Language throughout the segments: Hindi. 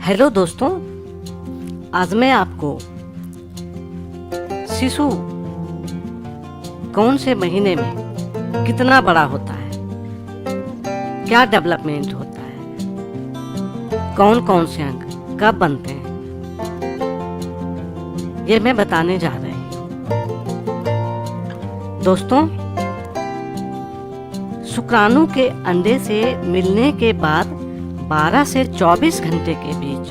हेलो दोस्तों, आज मैं आपको शिशु कौन से महीने में कितना बड़ा होता है, क्या डेवलपमेंट होता है, कौन कौन से अंग कब बनते हैं, ये मैं बताने जा रही हूँ। दोस्तों, शुक्राणु के अंडे से मिलने के बाद 12 से 24 घंटे के बीच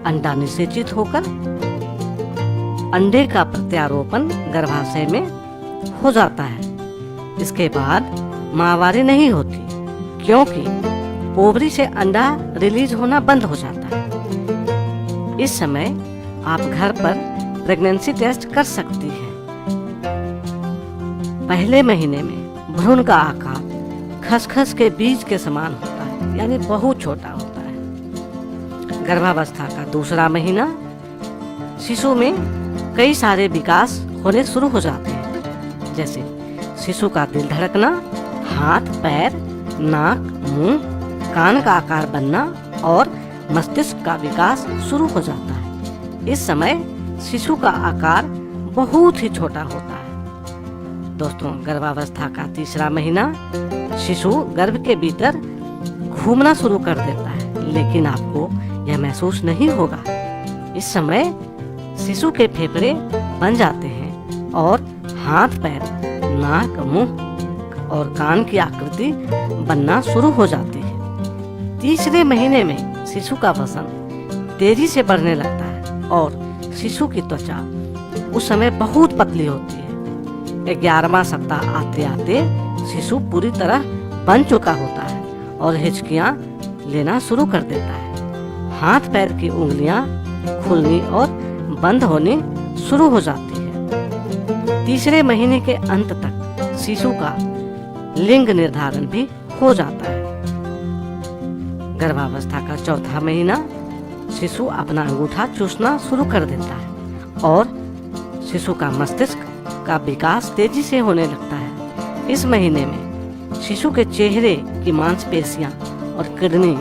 अंडा निषेचित होकर अंडे का प्रत्यारोपण गर्भाशय में हो जाता है। इसके बाद माहवारी नहीं होती क्योंकि ओवरी से अंडा रिलीज होना बंद हो जाता है। इस समय आप घर पर प्रेगनेंसी टेस्ट कर सकती हैं। पहले महीने में भ्रूण का आकार खसखस के बीज के समान होता है, यानी बहुत छोटा होता है। गर्भावस्था का दूसरा महीना शिशु में कई सारे विकास होने शुरू हो जाते हैं, जैसे शिशु का दिल धड़कना, हाथ पैर, नाक, मुंह, कान का आकार बनना और मस्तिष्क का विकास शुरू हो जाता है। इस समय शिशु का आकार बहुत ही छोटा होता है। दोस्तों, गर्भावस्था का तीसरा महीना शिशु गर्भ के भीतर घूमना शुरू कर देता है, लेकिन आपको यह महसूस नहीं होगा। इस समय शिशु के फेफड़े बन जाते हैं और हाथ पैर, नाक, मुंह और कान की आकृति बनना शुरू हो जाती है। तीसरे महीने में शिशु का वजन तेजी से बढ़ने लगता है और शिशु की त्वचा उस समय बहुत पतली होती है। 11वां सप्ताह आते आते शिशु पूरी तरह बन चुका होता है और हिचकियां लेना शुरू कर देता है। हाथ पैर की उंगलियां खुलनी और बंद होनी शुरू हो जाती है। तीसरे महीने के अंत तक शिशु का लिंग निर्धारण भी हो जाता है। गर्भावस्था का चौथा महीना शिशु अपना अंगूठा चूसना शुरू कर देता है और शिशु का मस्तिष्क का विकास तेजी से होने लगता है। इस महीने में शिशु के चेहरे की मांसपेशियां और किडनी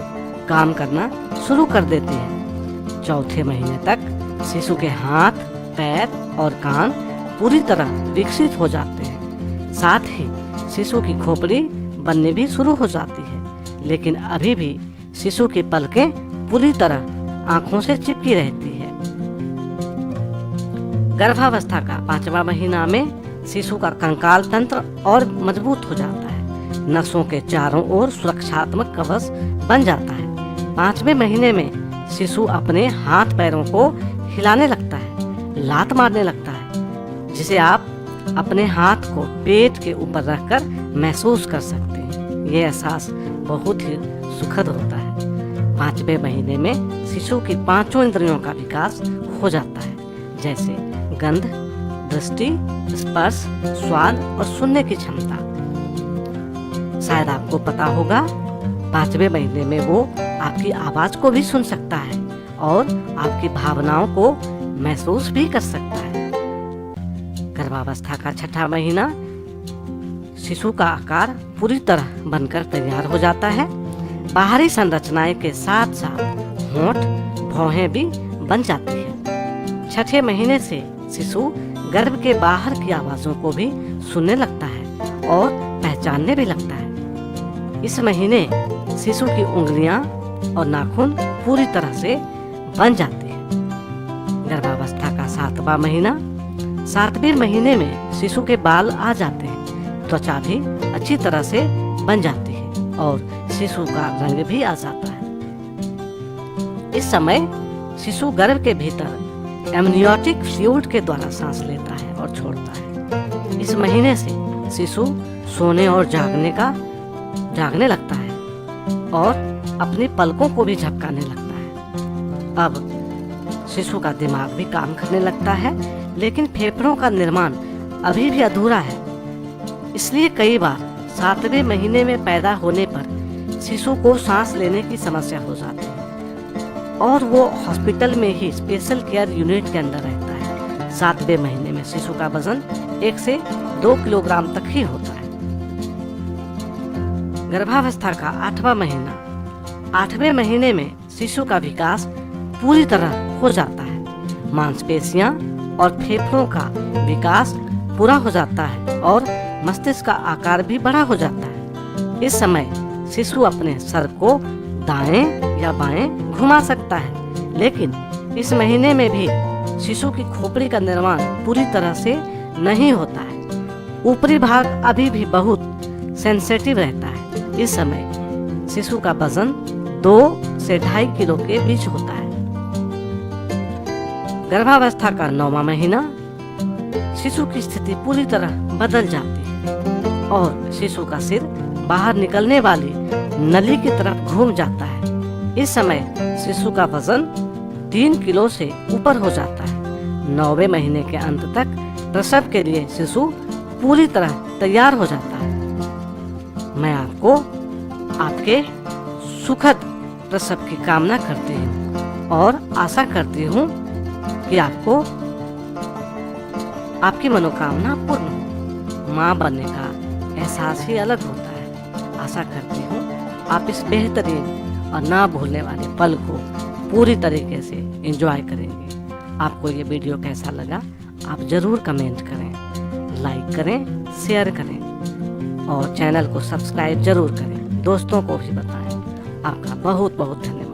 काम करना शुरू कर देती हैं। चौथे महीने तक शिशु के हाथ, पैर और कान पूरी तरह विकसित हो जाते हैं। साथ ही शिशु की खोपड़ी बनने भी शुरू हो जाती है, लेकिन अभी भी शिशु की पलकें पूरी तरह आंखों से चिपकी रहती है। गर्भावस्था का 5वां महीना में शिशु का कंकाल तंत्र और मजबूत हो जाता है। नसों के चारों ओर सुरक्षात्मक कवच बन जाता है। 5वें महीने में शिशु अपने हाथ पैरों को हिलाने लगता है, लात मारने लगता है, जिसे आप अपने हाथ को पेट के ऊपर रखकर महसूस कर सकते हैं। यह एहसास बहुत ही सुखद होता है। 5वें महीने में शिशु की 5 इंद्रियों का विकास हो जाता है, जैसे गंध, दृष्टि, स्पर्श, स्वाद और सुनने की क्षमता। शायद आपको पता होगा, 5वें महीने में वो आपकी आवाज को भी सुन सकता है और आपकी भावनाओं को महसूस भी कर सकता है। गर्भावस्था का 6वां महीना शिशु का आकार पूरी तरह बनकर तैयार हो जाता है। बाहरी संरचनाएं के साथ साथ होंठ, भौहें भी बन जाती है। 6ठे महीने से शिशु गर्भ के बाहर की आवाजों को भी सुनने लगता है और पहचानने भी लगता है। इस महीने शिशु की उंगलियां और नाखून पूरी तरह से बन जाते हैं। गर्भावस्था का 7वां महीना 7वें महीने में शिशु के बाल आ जाते हैं, त्वचा भी अच्छी तरह से बन जाती है और शिशु का रंग भी आ जाता है। इस समय शिशु गर्भ के भीतर एमनियोटिक फ्लूइड के द्वारा सांस लेता है और छोड़ता है। इस महीने से शिशु सोने और जागने लगता है और अपनी पलकों को भी झपकाने लगता है। अब शिशु का दिमाग भी काम करने लगता है, लेकिन फेफड़ों का निर्माण अभी भी अधूरा है। इसलिए कई बार 7वें महीने में पैदा होने पर शिशु को सांस लेने की समस्या हो जाती है और वो हॉस्पिटल में ही स्पेशल केयर यूनिट के अंदर रहता है। 7वें महीने में शिशु का वजन 1 से 2 किलोग्राम तक ही होता है। गर्भावस्था का 8वां महीना 8वें महीने में शिशु का विकास पूरी तरह हो जाता है। मांसपेशियां और फेफड़ों का विकास पूरा हो जाता है और मस्तिष्क का आकार भी बड़ा हो जाता है। इस समय शिशु अपने सर को दाएं या बाएं घुमा सकता है, लेकिन इस महीने में भी शिशु की खोपड़ी का निर्माण पूरी तरह से नहीं होता है। ऊपरी भाग अभी भी बहुत सेंसिटिव रहता है। इस समय शिशु का वजन 2 से 2.5 किलो के बीच होता है। गर्भावस्था का 9वां महीना शिशु की स्थिति पूरी तरह बदल जाती है और शिशु का सिर बाहर निकलने वाली नली की तरफ घूम जाता है। इस समय शिशु का वजन 3 किलो से ऊपर हो जाता है। 9वें महीने के अंत तक प्रसव के लिए शिशु पूरी तरह तैयार हो जाता है। मैं आपको आपके सुखद प्रसव की कामना करती हूँ और आशा करती हूँ कि आपको आपकी मनोकामना पूर्ण हो। माँ बनने का एहसास ही अलग होता है। आशा करती हूँ आप इस बेहतरीन और ना भूलने वाले पल को पूरी तरीके से एंजॉय करेंगे। आपको ये वीडियो कैसा लगा आप ज़रूर कमेंट करें, लाइक करें, शेयर करें और चैनल को सब्सक्राइब जरूर करें। दोस्तों को भी बताएं। आपका बहुत बहुत धन्यवाद।